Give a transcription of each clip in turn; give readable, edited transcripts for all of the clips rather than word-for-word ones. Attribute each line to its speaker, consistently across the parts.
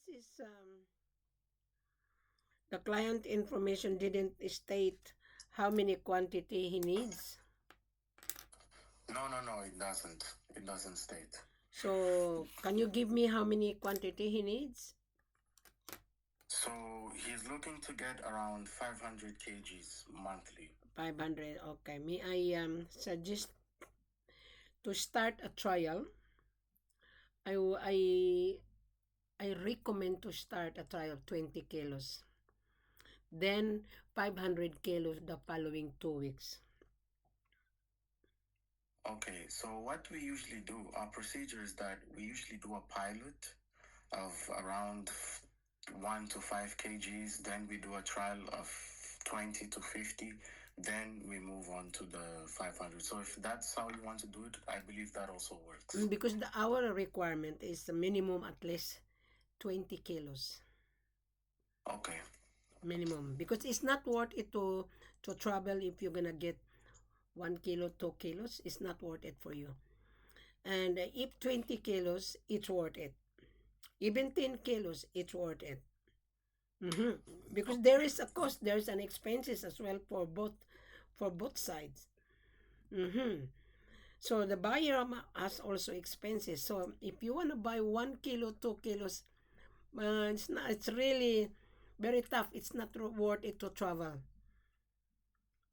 Speaker 1: This is the client information didn't state how many quantity he needs.
Speaker 2: No, it doesn't. It doesn't state.
Speaker 1: So can you give me how many quantity he needs?
Speaker 2: So he's looking to get around 500 kgs monthly.
Speaker 1: 500. Okay. May I suggest to start a trial? I recommend to start a trial of 20 kilos. Then 500 kilos the following 2 weeks.
Speaker 2: Okay, so what we usually do, our procedure is that we usually do a pilot of around 1 to 5 kgs, then we do a trial of 20 to 50, then we move on to the 500. So if that's how you want to do it, I believe that also works.
Speaker 1: Because our requirement is a minimum at least 20 kilos.
Speaker 2: Okay.
Speaker 1: Minimum. Because it's not worth it to travel if you're gonna get 1 kilo, 2 kilos. It's not worth it for you. And if 20 kilos, it's worth it. Even 10 kilos, it's worth it. Because there is a cost, there's an expenses as well for both sides. So the buyer has also expenses. So if you want to buy 1 kilo, 2 kilos, it's really very tough. It's not worth it to travel.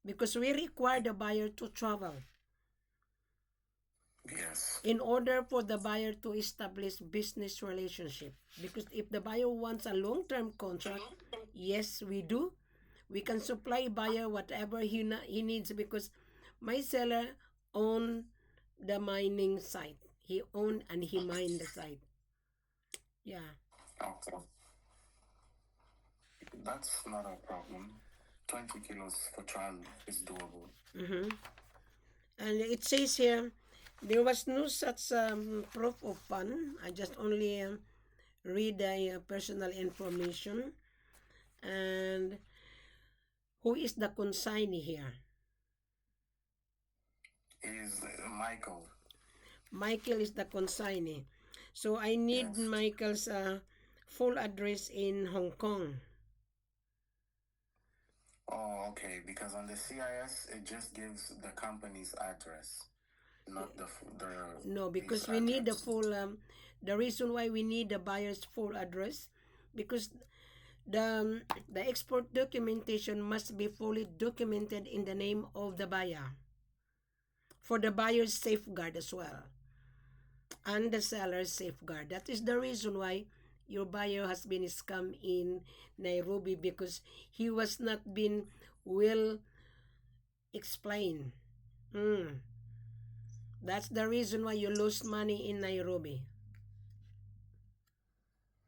Speaker 1: Because we require the buyer to travel.
Speaker 2: Yes.
Speaker 1: In order for the buyer to establish business relationship. Because if the buyer wants a long-term contract, yes, we do. We can supply buyer whatever he needs because my seller own the mining site. He own and he mine the site. Yeah.
Speaker 2: Okay. That's not a problem. 20 kilos for trial is doable.
Speaker 1: And it says here, there was no such proof of fund. I just only read the personal information. And who is the consignee here?
Speaker 2: Is Michael.
Speaker 1: Michael is the consignee. So I need
Speaker 2: Yes.
Speaker 1: Michael's full address in Hong Kong.
Speaker 2: Oh, okay. Because on the CIS, it just gives the company's address, not the
Speaker 1: No, because we need the full. The reason why we need the buyer's full address, because the export documentation must be fully documented in the name of the buyer, for the buyer's safeguard as well, and the seller's safeguard. That is the reason why your buyer has been scammed in Nairobi, because he was not been well explained. That's the reason why you lose money in Nairobi.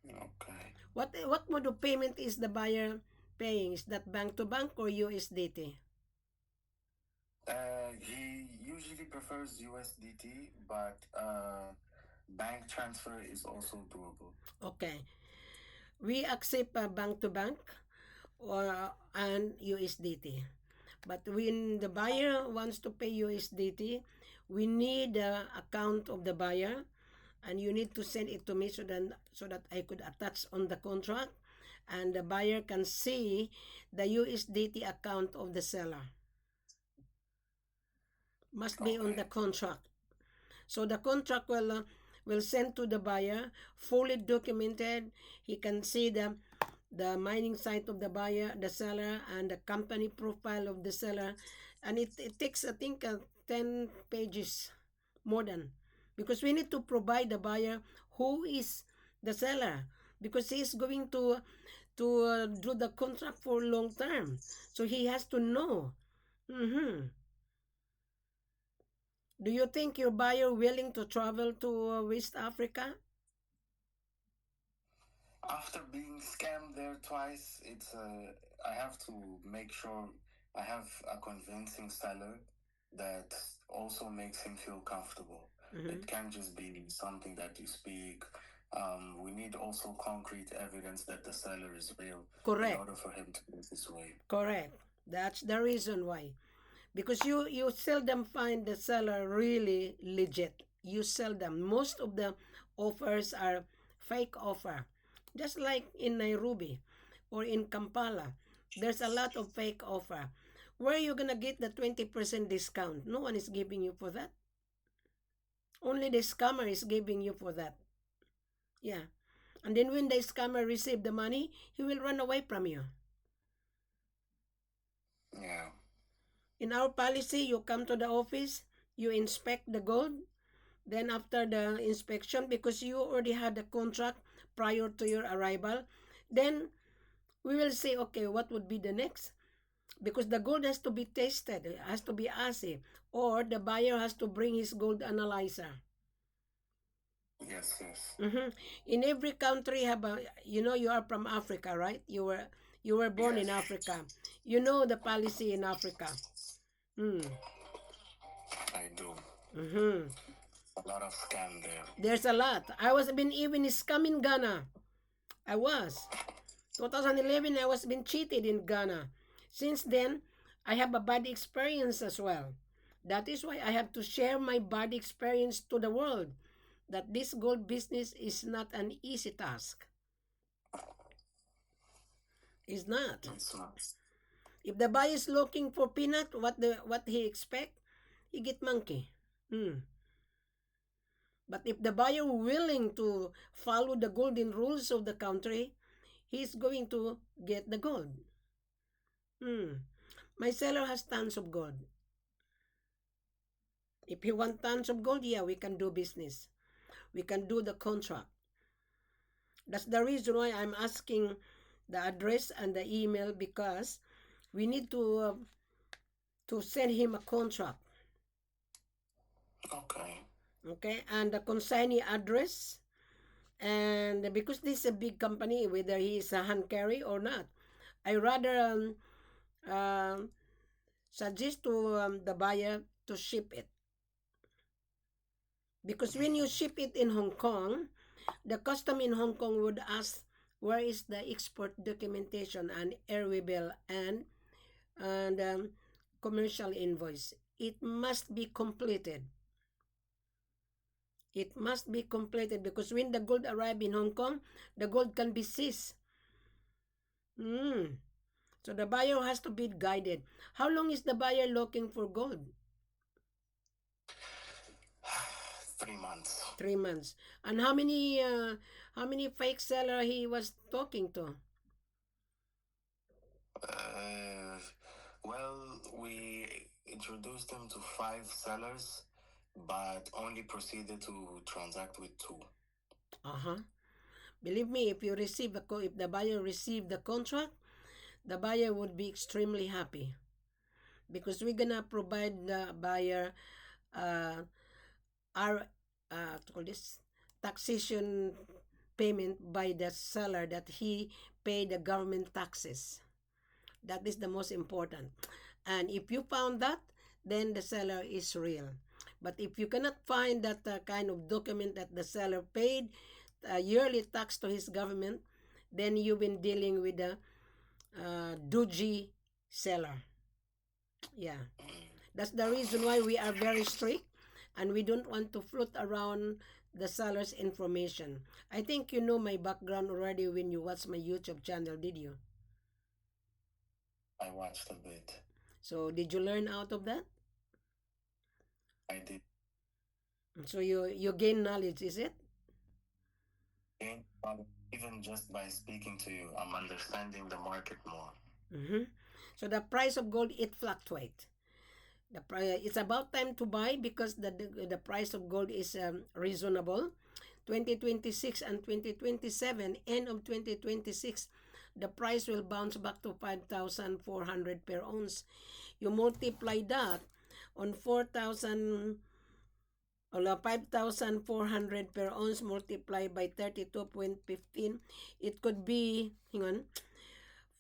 Speaker 2: Okay.
Speaker 1: What mode of payment is the buyer paying? Is that bank to bank or USDT?
Speaker 2: He usually prefers USDT, but bank transfer is also doable.
Speaker 1: Okay. We accept bank to bank and USDT. But when the buyer wants to pay USDT, we need the account of the buyer, and you need to send it to me so that I could attach on the contract, and the buyer can see the USDT account of the seller. Must be on the contract. So the contract will send to the buyer fully documented. He can see the mining site of the buyer, the seller, and the company profile of the seller. And it takes, I think, 10 pages, more than, because we need to provide the buyer who is the seller, because he is going to do the contract for long term. So he has to know. Do you think your buyer willing to travel to West Africa?
Speaker 2: After being scammed there twice, I have to make sure I have a convincing seller that also makes him feel comfortable. It can't just be something that you speak. We need also concrete evidence that the seller is real.
Speaker 1: Correct.
Speaker 2: In order for him to move this way.
Speaker 1: Correct. That's the reason why. Because you seldom find the seller really legit. You seldom. Most of the offers are fake offer. Just like in Nairobi or in Kampala, there's a lot of fake offer. Where are you gonna get the 20% discount? No one is giving you for that. Only the scammer is giving you for that. Yeah. And then when the scammer receive the money, he will run away from you.
Speaker 2: Yeah.
Speaker 1: In our policy, you come to the office, you inspect the gold, then after the inspection, because you already had the contract prior to your arrival, then we will say, okay, what would be the next? Because the gold has to be tested, it has to be assay, or the buyer has to bring his gold analyzer.
Speaker 2: Yes, yes.
Speaker 1: In every country, you are from Africa, right? You were born in
Speaker 2: Yes.
Speaker 1: Africa. You know the policy in Africa. Mm.
Speaker 2: I do.
Speaker 1: Mm-hmm.
Speaker 2: A lot of scam there.
Speaker 1: There's a lot. I was been even scam in Ghana. I was. 2011, I was been cheated in Ghana. Since then, I have a bad experience as well. That is why I have to share my bad experience to the world. That this gold business is not an easy task. It's not.
Speaker 2: It's not.
Speaker 1: If the buyer is looking for peanut, what he expect, he get monkey. But if the buyer willing to follow the golden rules of the country, he's going to get the gold. My seller has tons of gold. If he want tons of gold, yeah, we can do business. We can do the contract. That's the reason why I'm asking the address and the email, because we need to send him a contract.
Speaker 2: Okay.
Speaker 1: Okay, and the consignee address, and because this is a big company, whether he is a hand carry or not, I rather suggest to the buyer to ship it, because when you ship it in Hong Kong, the custom in Hong Kong would ask where is the export documentation and airway bill and commercial invoice. It must be completed. It must be completed, because when the gold arrive in Hong Kong, the gold can be seized. So the buyer has to be guided. How long is the buyer looking for gold?
Speaker 2: 3 months.
Speaker 1: 3 months. And how many fake seller he was talking to?
Speaker 2: Well, we introduced them to 5 sellers, but only proceeded to transact with 2.
Speaker 1: Believe me, if the buyer received the contract, the buyer would be extremely happy, because we're gonna provide the buyer our taxation payment by the seller, that he pay the government taxes. That is the most important. And if you found that, then the seller is real. But if you cannot find that kind of document that the seller paid yearly tax to his government, then you've been dealing with a dodgy seller. Yeah. That's the reason why we are very strict, and we don't want to float around the seller's information. I think you know my background already when you watch my YouTube channel, did you?
Speaker 2: I watched a bit.
Speaker 1: So did you learn out of that?
Speaker 2: I did.
Speaker 1: So you gain knowledge, is it?
Speaker 2: Even just by speaking to you, I'm understanding the market more.
Speaker 1: So the price of gold, it fluctuates. It's about time to buy, because the price of gold is reasonable. 2026 and 2027, end of 2026, the price will bounce back to 5,400 per ounce. You multiply that on 5,400 per ounce multiplied by 32.15, it could be,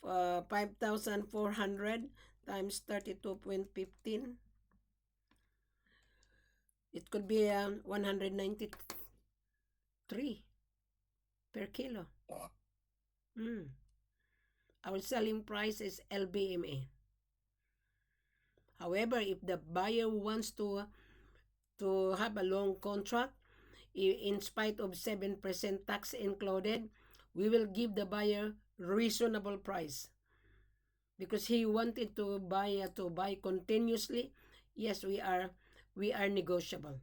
Speaker 1: 5,400 times 32.15, it could be 193 per kilo. Our selling price is LBMA. However, if the buyer wants to have a long contract, in spite of 7% tax included, we will give the buyer reasonable price because he wanted to buy continuously. Yes, we are negotiable.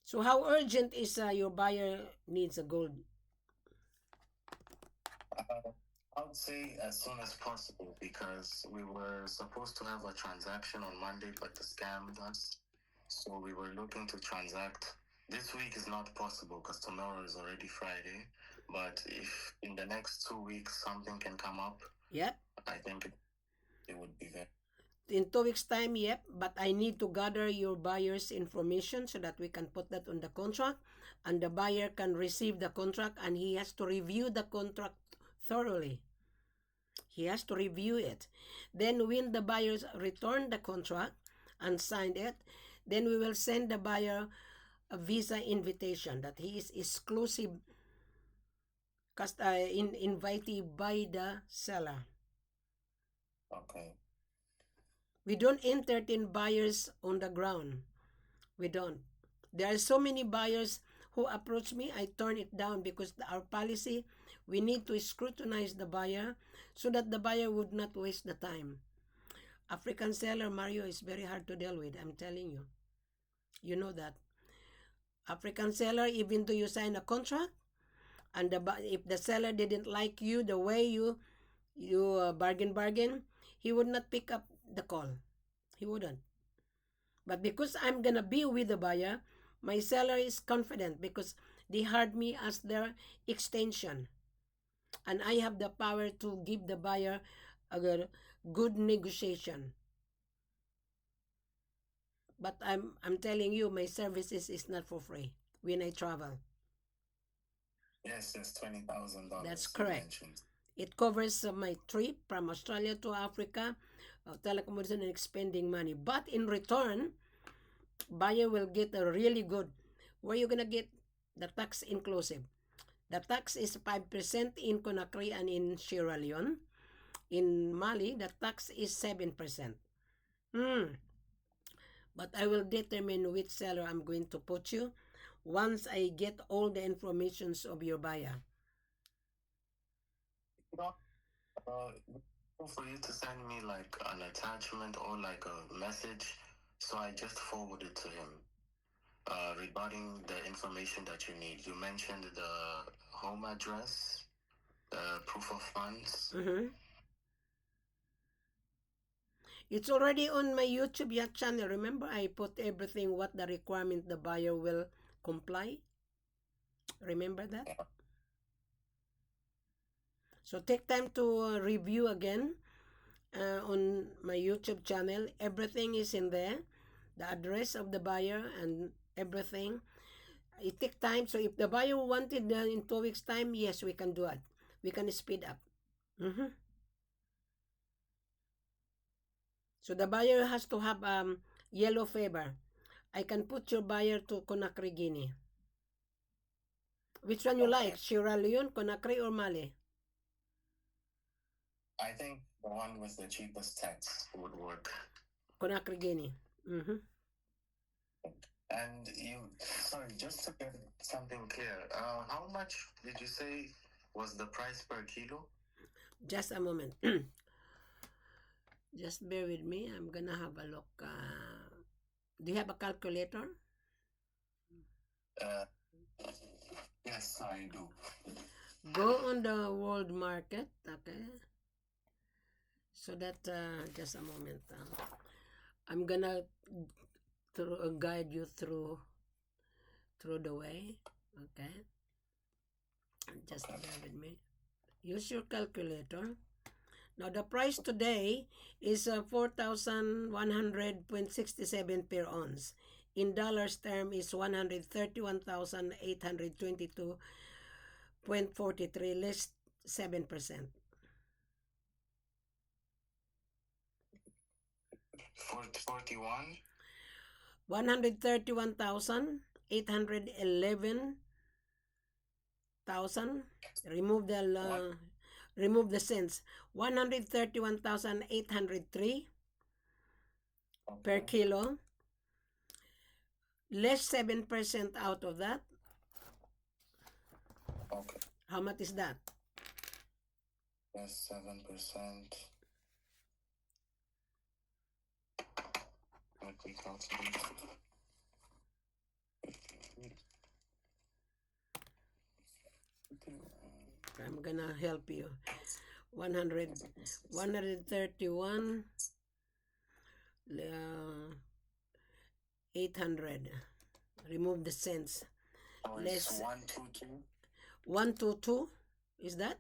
Speaker 1: So how urgent is your buyer needs a gold?
Speaker 2: I would say as soon as possible because we were supposed to have a transaction on Monday, but the scammed us. So we were looking to transact. This week is not possible because tomorrow is already Friday. But if in the next 2 weeks something can come up,
Speaker 1: Yep.
Speaker 2: I think it would be there.
Speaker 1: In 2 weeks' time, yep. But I need to gather your buyer's information so that we can put that on the contract, and the buyer can receive the contract, and he has to review the contract thoroughly. He has to review it. Then when the buyers return the contract and sign it, then we will send the buyer a visa invitation that he is exclusive invitee by the seller.
Speaker 2: Okay.
Speaker 1: We don't entertain buyers on the ground. We don't. There are so many buyers who approach me. I turn it down because our policy, we need to scrutinize the buyer so that the buyer would not waste the time. African seller, Mario, is very hard to deal with. I'm telling you. You know that. African seller, even though you sign a contract, and if the seller didn't like you the way you bargain, he would not pick up the call. He wouldn't. But because I'm gonna be with the buyer, my seller is confident because they hired me as their extension, and I have the power to give the buyer a good negotiation. But I'm telling you, my services is not for free when I travel.
Speaker 2: Yes, $20,000.
Speaker 1: That's correct. It covers my trip from Australia to Africa, telecommunication, and expending money. But in return, buyer will get a really good. Where you gonna get the tax inclusive? The tax is 5% in Conakry and in Sierra Leone. In Mali, the tax is 7%. But I will determine which seller I'm going to put you once I get all the informations of your buyer.
Speaker 2: For you to send me like an attachment or like a message, so I just forward it to him regarding the information that you need. You mentioned the home address, the proof of funds.
Speaker 1: It's already on my YouTube channel. Remember, I put everything what the requirement the buyer will comply. Remember that?
Speaker 2: Yeah.
Speaker 1: So take time to review again on my YouTube channel. Everything is in there. The address of the buyer and everything. It takes time. So if the buyer wanted in 2 weeks' time, yes, we can do it. We can speed up. So the buyer has to have yellow fever. I can put your buyer to Conakry, Guinea. Which one you like? Sierra Leone, Conakry, or Mali?
Speaker 2: I think the one with the cheapest tax would work.
Speaker 1: Conakry, Guinea.
Speaker 2: And sorry, just to get something clear, how much did you say was the price per kilo?
Speaker 1: Just a moment. Just bear with me. I'm gonna have a look. Do you have a calculator?
Speaker 2: Yes, I do.
Speaker 1: Go on the world market, okay? So that, just a moment. I'm gonna guide you through the way, okay? Just bear with me. Use your calculator. Now the price today is 4,100.67 per ounce. In dollars term is 131,822.43, less 7%.
Speaker 2: 41?
Speaker 1: 131,811,000. Remove the cents. 131,803 per kilo. Less 7% out of that.
Speaker 2: Okay.
Speaker 1: How much is that?
Speaker 2: Yes, 7%. Let me calculate.
Speaker 1: I'm gonna help you. 131, 800. Remove the cents.
Speaker 2: So it's 122.
Speaker 1: 122. Is that?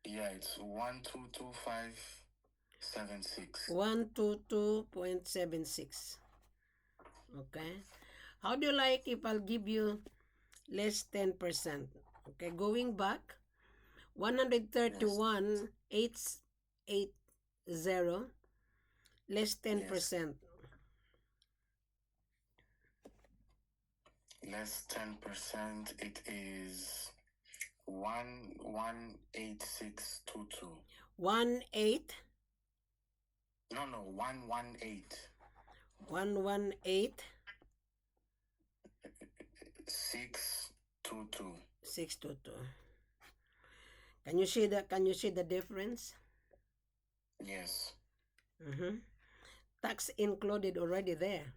Speaker 2: Yeah, it's 122.576.
Speaker 1: 122.76. Okay. How do you like if I'll give you less 10%? Okay, going back, 131, 880, less 10%.
Speaker 2: Less 10%, it is 18622.
Speaker 1: 18.
Speaker 2: No, 118.
Speaker 1: 118.
Speaker 2: 622.
Speaker 1: 622. Can you see the difference?
Speaker 2: Yes.
Speaker 1: Tax included already there.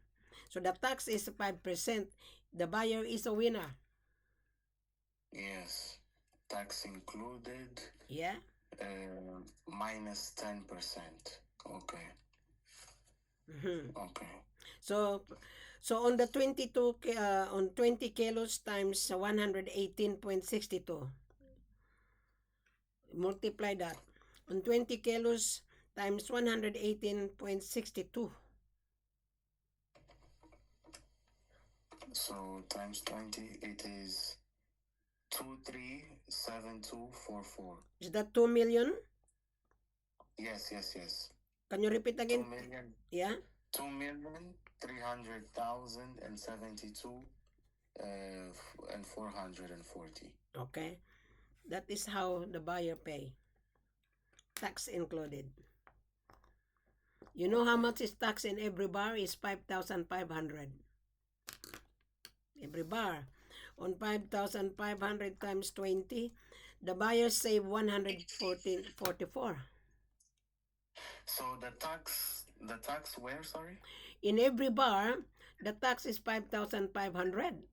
Speaker 1: So the tax is 5%. The buyer is a winner.
Speaker 2: Yes. Tax included.
Speaker 1: Yeah.
Speaker 2: Minus 10%. Okay. Okay.
Speaker 1: So on the 20 kilos times 118.62. Multiply that. On 20 kilos times 118.62.
Speaker 2: So times 20, it is 237244.
Speaker 1: Is that 2 million?
Speaker 2: Yes.
Speaker 1: Can you repeat again?
Speaker 2: 2 million.
Speaker 1: Yeah.
Speaker 2: 2,300,072 and 440.
Speaker 1: Okay. That is how the buyer pay. Tax included. You know how much is tax in every bar? Is 5,500. Every bar. On 5,500 times 20, the buyer save 144.
Speaker 2: So the tax where, sorry?
Speaker 1: In every bar, the tax is 5,500.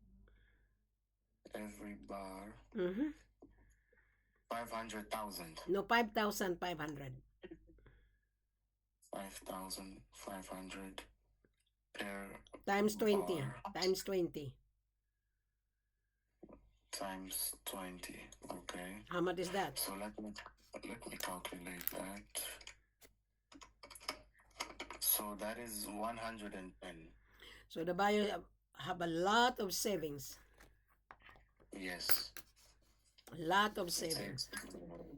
Speaker 2: Every bar. 500,000.
Speaker 1: No, 5,500.
Speaker 2: 5,500 per
Speaker 1: times 20.
Speaker 2: bar.
Speaker 1: Times 20.
Speaker 2: Times 20. Okay.
Speaker 1: How much is that?
Speaker 2: So let me calculate that. So that is 110.
Speaker 1: So the buyer have a lot of savings.
Speaker 2: Yes.
Speaker 1: A lot of savings.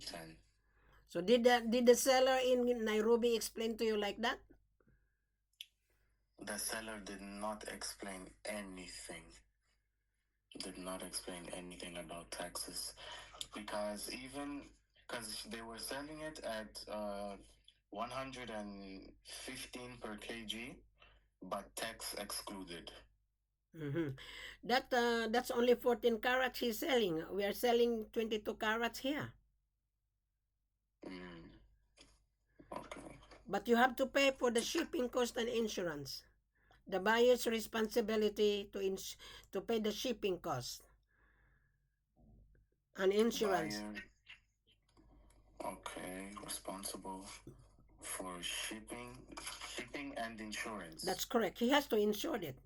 Speaker 2: 10.
Speaker 1: So did the seller in Nairobi explain to you like that?
Speaker 2: The seller did not explain anything. Did not explain anything about taxes, because they were selling it at 115 per kg, but tax excluded.
Speaker 1: That's only 14 carats he's selling. We are selling 22 carats here.
Speaker 2: Okay.
Speaker 1: But you have to pay for the shipping cost and insurance. The buyer's responsibility to pay the shipping cost and insurance.
Speaker 2: Buyer, okay, responsible for shipping and insurance.
Speaker 1: That's correct. He has to insure it.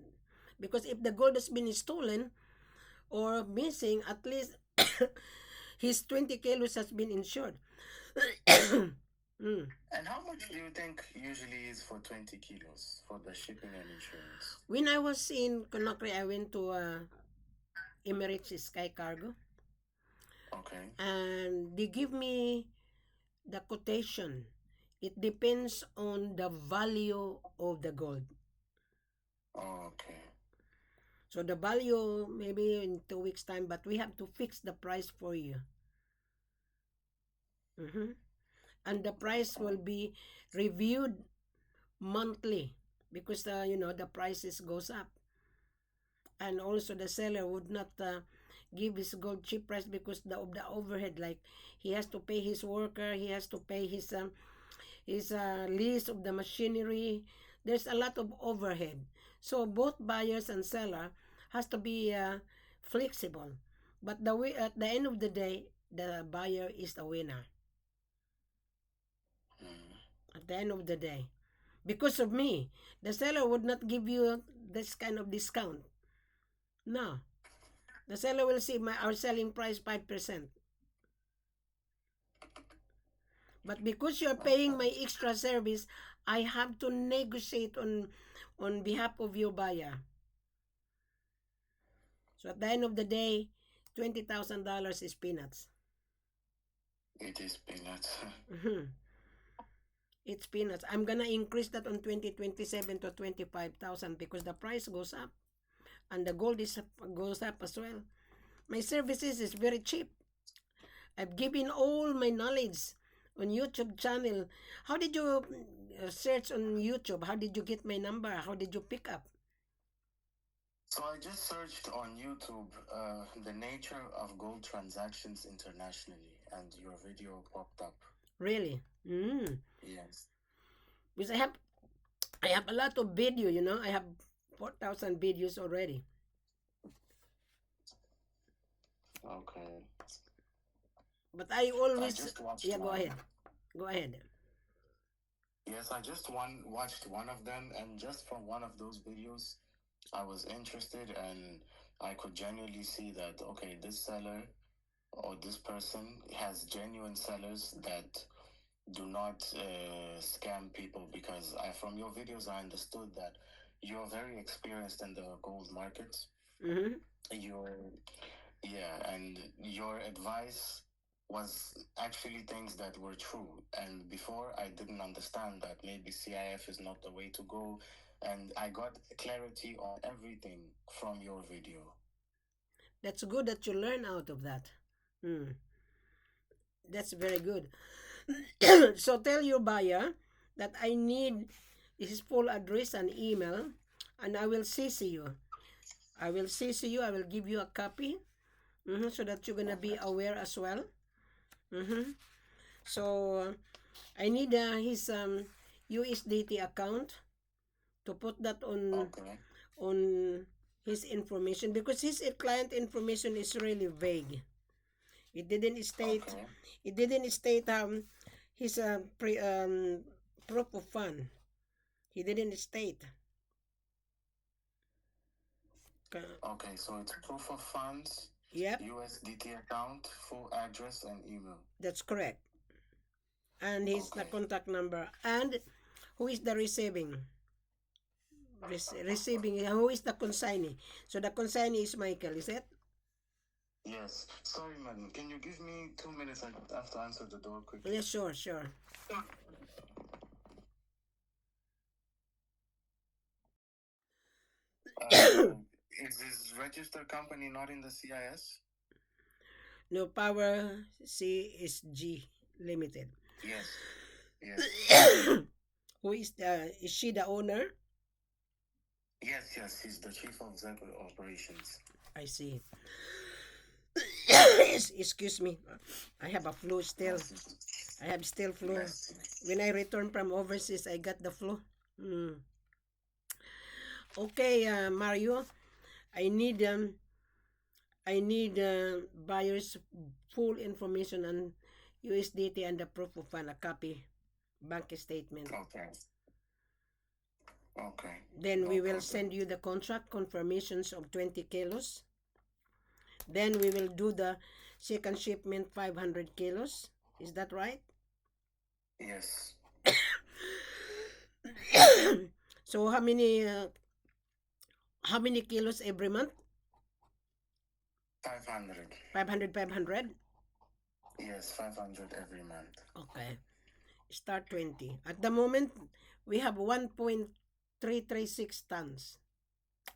Speaker 1: Because if the gold has been stolen or missing, at least his 20 kilos has been insured.
Speaker 2: And how much do you think usually is for 20 kilos for the shipping and insurance?
Speaker 1: When I was in Conakry, I went to Emirates Sky Cargo.
Speaker 2: Okay.
Speaker 1: And they give me the quotation. It depends on the value of the gold.
Speaker 2: Oh, okay.
Speaker 1: So the value maybe in 2 weeks time, but we have to fix the price for you. And the price will be reviewed monthly because the prices goes up. And also the seller would not give his gold cheap price because of the overhead. Like he has to pay his worker, he has to pay his lease of the machinery. There's a lot of overhead. So both buyers and seller has to be flexible. But at the end of the day, the buyer is the winner. At the end of the day, because of me, the seller would not give you this kind of discount. No, the seller will see our selling price 5%. But because you're paying my extra service, I have to negotiate on behalf of your buyer. So at the end of the day, $20,000 is peanuts.
Speaker 2: It is peanuts.
Speaker 1: It's peanuts. I'm gonna increase that on 2027 to 25,000 because the price goes up and the gold goes up as well. My services is very cheap. I've given all my knowledge on YouTube channel. How did you search on YouTube? How did you get my number? How did you pick up?
Speaker 2: So I just searched on YouTube the nature of gold transactions internationally, and your video popped up.
Speaker 1: Really?
Speaker 2: Yes.
Speaker 1: Because I have a lot of video, you know. I have 4,000 videos already.
Speaker 2: Okay.
Speaker 1: But I always
Speaker 2: yeah,
Speaker 1: go ahead. Go ahead.
Speaker 2: Yes, I just watched one of them, and just from one of those videos, I was interested, and I could genuinely see that, okay, this seller or this person has genuine sellers that do not scam people, because from your videos, I understood that you're very experienced in the gold market.
Speaker 1: Mm-hmm.
Speaker 2: And your advice was actually things that were true. And before, I didn't understand that maybe CIF is not the way to go. And I got clarity on everything from your video.
Speaker 1: That's good that you learn out of that. That's very good. So tell your buyer that I need his full address and email, and I will CC you. I will CC you. I will give you a copy, so that you're gonna be aware as well. So I need his USDT account to put that on his information, because his client information is really vague. It didn't state his proof of fund. He didn't state.
Speaker 2: Okay, so it's proof of funds.
Speaker 1: Yep.
Speaker 2: USDT account, full address, and email.
Speaker 1: That's correct. And his the contact number. And who is the receiving? Who is the consignee? So the consignee is Michael, is it?
Speaker 2: Yes. Sorry, madam. Can you give me 2 minutes? I have to answer the door quickly.
Speaker 1: Yes, sure.
Speaker 2: Is this registered company not in the CIS?
Speaker 1: No, Power CSG Limited.
Speaker 2: Yes.
Speaker 1: Who is she the owner?
Speaker 2: Yes, he's the chief of operations.
Speaker 1: I see. Excuse me, I have a flu still. I have still flu. When I return from overseas, I got the flu. Okay, Mario, I need buyer's full information on USDT and the proof of fund, a copy bank statement.
Speaker 2: Okay.
Speaker 1: Then we will send you the contract confirmations of 20 kilos. Then we will do the second shipment 500 kilos. Is that right?
Speaker 2: Yes.
Speaker 1: So how many kilos every month?
Speaker 2: 500.
Speaker 1: 500?
Speaker 2: Yes, 500 every month.
Speaker 1: Okay. Start 20. At the moment, we have 1.336 tons.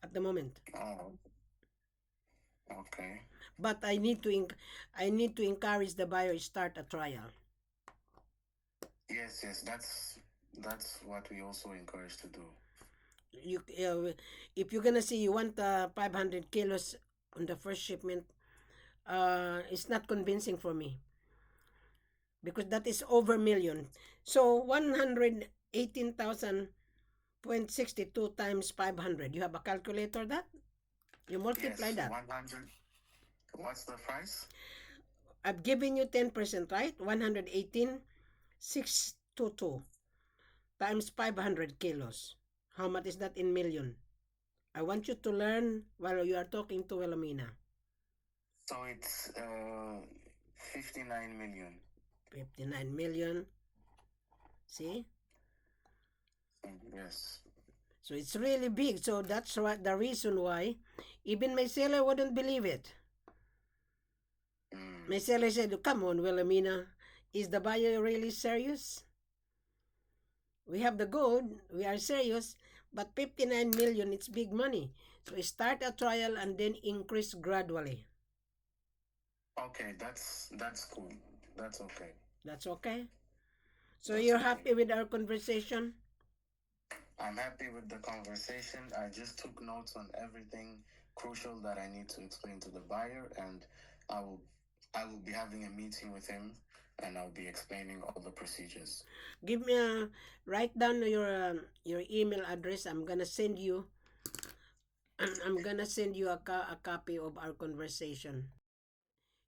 Speaker 1: At the moment.
Speaker 2: Oh. Okay.
Speaker 1: But I need to encourage the buyer to start a trial.
Speaker 2: Yes, that's what we also encourage to do.
Speaker 1: If you're gonna say you want 500 kilos on the first shipment, it's not convincing for me because that is over million. So 118,000.62 times 500. You have a calculator that? You multiply
Speaker 2: Yes,
Speaker 1: that.
Speaker 2: 100. What's the price?
Speaker 1: I've given you 10%, right? 118,622 times 500 kilos. How much is that in million? I want you to learn while you are talking to Wilhelmina.
Speaker 2: So it's 59 million.
Speaker 1: 59 million. See?
Speaker 2: Yes.
Speaker 1: So it's really big. So that's what the reason why even my seller wouldn't believe it. My seller said, come on, Wilhelmina, is the buyer really serious? We have the gold, we are serious, but 59 million, it's big money. So start a trial and then increase gradually.
Speaker 2: Okay, that's cool. That's okay.
Speaker 1: That's okay? So
Speaker 2: That's
Speaker 1: you're
Speaker 2: okay.
Speaker 1: happy with our conversation?
Speaker 2: I'm happy with the conversation. I just took notes on everything crucial that I need to explain to the buyer, and I will be having a meeting with him, and I'll be explaining all the procedures.
Speaker 1: Give me write down your email address. I'm gonna send you a copy of our conversation.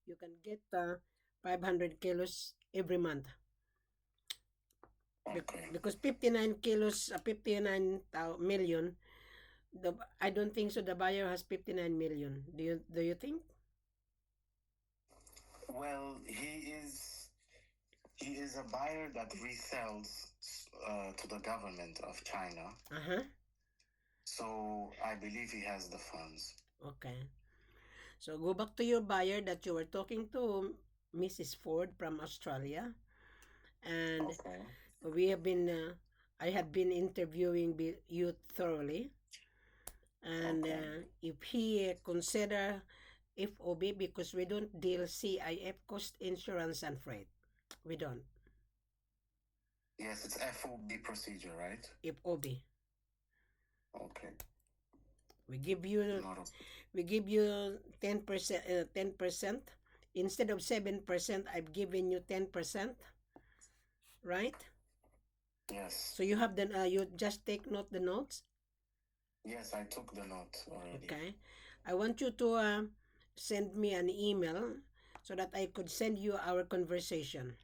Speaker 1: You can get 500 kilos every month.
Speaker 2: Okay.
Speaker 1: Because 59 kilos, 59 million, I don't think so the buyer has 59 million. Do you think?
Speaker 2: Well, he is a buyer that resells to the government of China.
Speaker 1: Uh-huh.
Speaker 2: So I believe he has the funds.
Speaker 1: Okay. So go back to your buyer that you were talking to, Mrs. Ford from Australia. And
Speaker 2: Okay.
Speaker 1: we have been, I have been interviewing you thoroughly. And
Speaker 2: Okay.
Speaker 1: if he consider FOB, because we don't deal CIF, cost insurance and freight. We don't.
Speaker 2: Yes, it's FOB procedure, right?
Speaker 1: FOB.
Speaker 2: Okay.
Speaker 1: We give you
Speaker 2: Not a,
Speaker 1: we give you 10%, 10%. Instead of 7%, I've given you 10%, right?
Speaker 2: yes.
Speaker 1: So you have you just take note the notes.
Speaker 2: Yes, I took the note already.
Speaker 1: Okay. I want you to send me an email so that I could send you our conversation.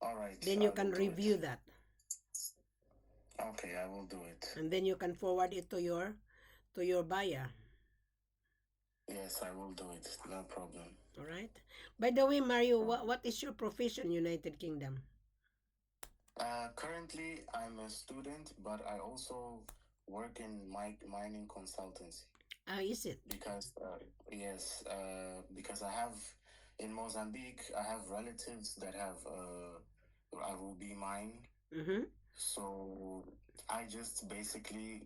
Speaker 2: All right.
Speaker 1: Then
Speaker 2: I
Speaker 1: you
Speaker 2: will
Speaker 1: can
Speaker 2: do
Speaker 1: review
Speaker 2: it.
Speaker 1: that.
Speaker 2: Okay, I will do it.
Speaker 1: And then you can forward it to your buyer.
Speaker 2: Yes, I will do it. No problem.
Speaker 1: All right. By the way, Mario, what is your profession, United Kingdom?
Speaker 2: Currently, I'm a student, but I also work in mining consultancy.
Speaker 1: Is it?
Speaker 2: Because yes, because I have in Mozambique, I have relatives that have a ruby mine.
Speaker 1: Mm-hmm.
Speaker 2: So I just basically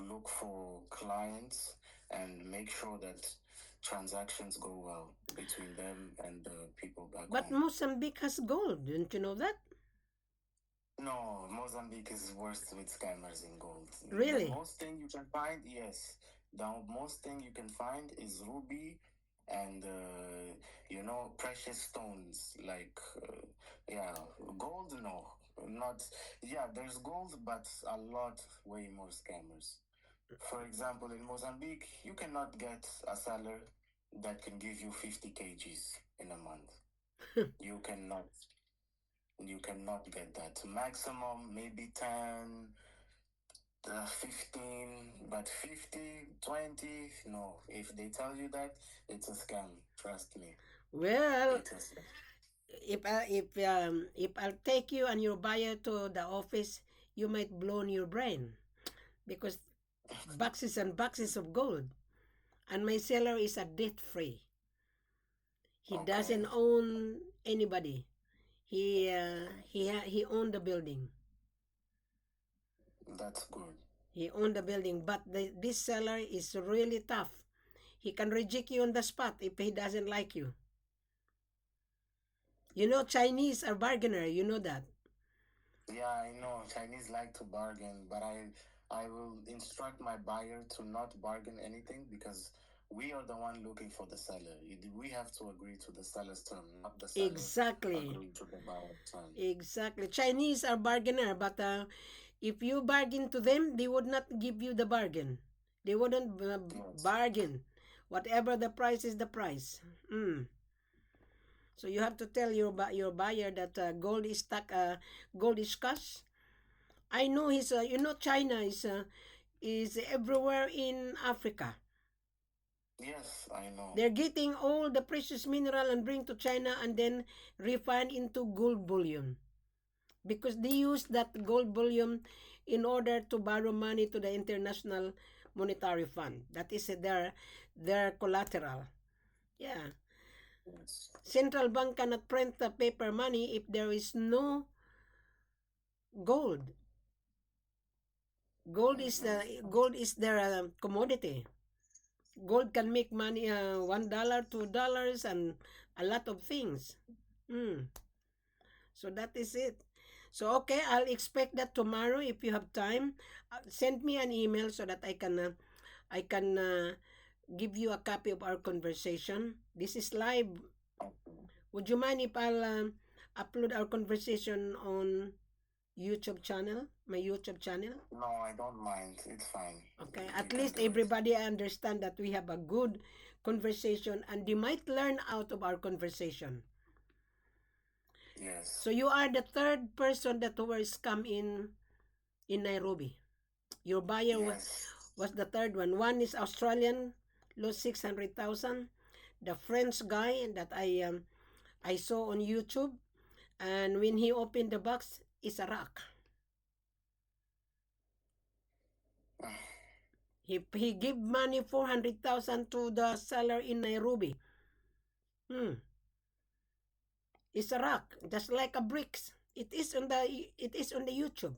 Speaker 2: look for clients and make sure that transactions go well between them and the people back
Speaker 1: But
Speaker 2: home.
Speaker 1: Mozambique has gold. Didn't you know that?
Speaker 2: No, Mozambique is worse with scammers in gold.
Speaker 1: Really?
Speaker 2: The most thing you can find, yes, the most thing you can find is ruby and precious stones like yeah, gold. No, not yeah. There's gold, but a lot way more scammers. For example, in Mozambique, you cannot get a seller that can give you 50 kgs in a month. You cannot. You cannot get that. Maximum maybe 10, 15, but 50, 20, no. If they tell you that, it's a scam. Trust me.
Speaker 1: Well,
Speaker 2: It's a scam.
Speaker 1: if I'll take you and your buyer to the office, you might blow on your brain because boxes and boxes of gold. And my seller is a debt free. He
Speaker 2: Okay.
Speaker 1: doesn't own anybody. He owned the building.
Speaker 2: That's good.
Speaker 1: He owned the building, but this seller is really tough. He can reject you on the spot if he doesn't like you. You know, Chinese are bargainer. You know that.
Speaker 2: Yeah, I know Chinese like to bargain, but I will instruct my buyer to not bargain anything because we are the one looking for the seller. We have to agree to the seller's term, not the seller
Speaker 1: Exactly.
Speaker 2: agree to the buyer's term.
Speaker 1: Exactly. Chinese are bargainer, but if you bargain to them, they would not give you the bargain. They wouldn't bargain. Whatever the price is the price. So you have to tell your buyer that gold is gold is cash. I know China is everywhere in Africa.
Speaker 2: Yes, I know.
Speaker 1: They're getting all the precious mineral and bring to China and then refine into gold bullion. Because they use that gold bullion in order to borrow money to the International Monetary Fund. That is their collateral. Yeah.
Speaker 2: Yes.
Speaker 1: Central bank cannot print the paper money if there is no gold. Gold is their commodity. Gold can make money, $1, $2, and a lot of things. So that is it. So okay, I'll expect that tomorrow if you have time. Send me an email so that I can give you a copy of our conversation. This is live. Would you mind if I'll upload our conversation on YouTube channel, my YouTube channel?
Speaker 2: No, I don't mind. It's fine.
Speaker 1: Okay, at least everybody understand that we have a good conversation and they might learn out of our conversation.
Speaker 2: Yes.
Speaker 1: So you are the third person that was come in Nairobi. Your buyer was the third one. One is Australian, lost 600,000. The French guy that I saw on YouTube, and when he opened the box, it's a rock. He gave money 400,000 to the seller in Nairobi. It's a rock, just like a bricks. It is on the YouTube.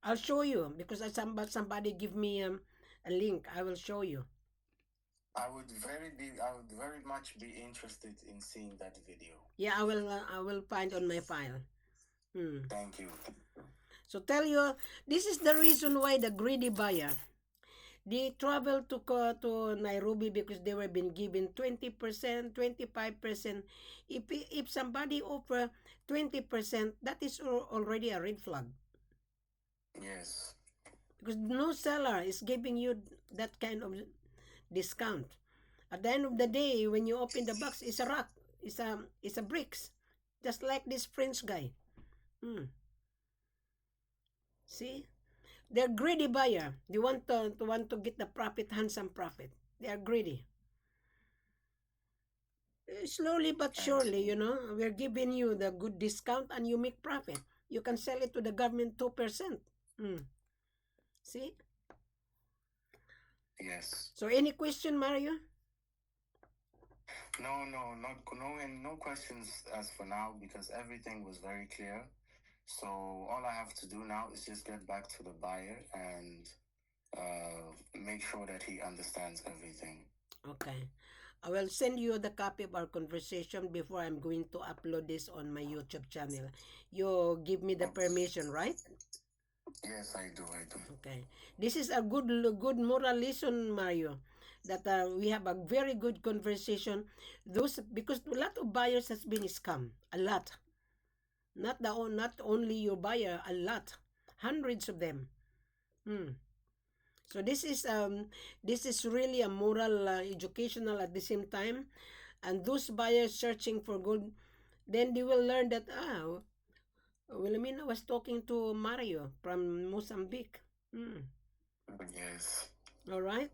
Speaker 1: I'll show you because somebody give me a link. I will show you.
Speaker 2: I would very much be interested in seeing that video.
Speaker 1: Yeah, I will find on my file.
Speaker 2: Thank you.
Speaker 1: So tell you, this is the reason why the greedy buyer, they travel to Nairobi because they were being given 20%, 25%. If somebody offer 20%, that is already a red flag.
Speaker 2: Yes.
Speaker 1: Because no seller is giving you that kind of discount. At the end of the day, when you open the box, it's a rock. It's a bricks. Just like this French guy. See? They're greedy buyer. They want to get the profit, handsome profit. They are greedy. Slowly but surely, we're giving you the good discount and you make profit. You can sell it to the government 2%. See?
Speaker 2: Yes.
Speaker 1: So any question, Mario?
Speaker 2: No questions as for now because everything was very clear. So all I have to do now is just get back to the buyer and make sure that he understands everything.
Speaker 1: Okay. I will send you the copy of our conversation before I'm going to upload this on my YouTube channel. You give me the permission, right?
Speaker 2: Yes, I do.
Speaker 1: Okay. This is a good moral lesson, Mario, that we have a very good conversation. Because a lot of buyers has been scammed. A lot. Not only your buyer, a lot. Hundreds of them. So this is really a moral, educational at the same time, and those buyers searching for gold, then they will learn that Wilhelmina was talking to Mario from Mozambique.
Speaker 2: Yes.
Speaker 1: All right.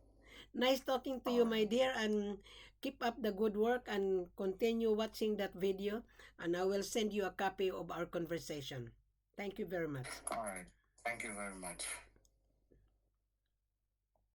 Speaker 1: Nice talking to you, my dear, and keep up the good work and continue watching that video, and I will send you a copy of our conversation. Thank you very much.
Speaker 2: All right. Thank you very much.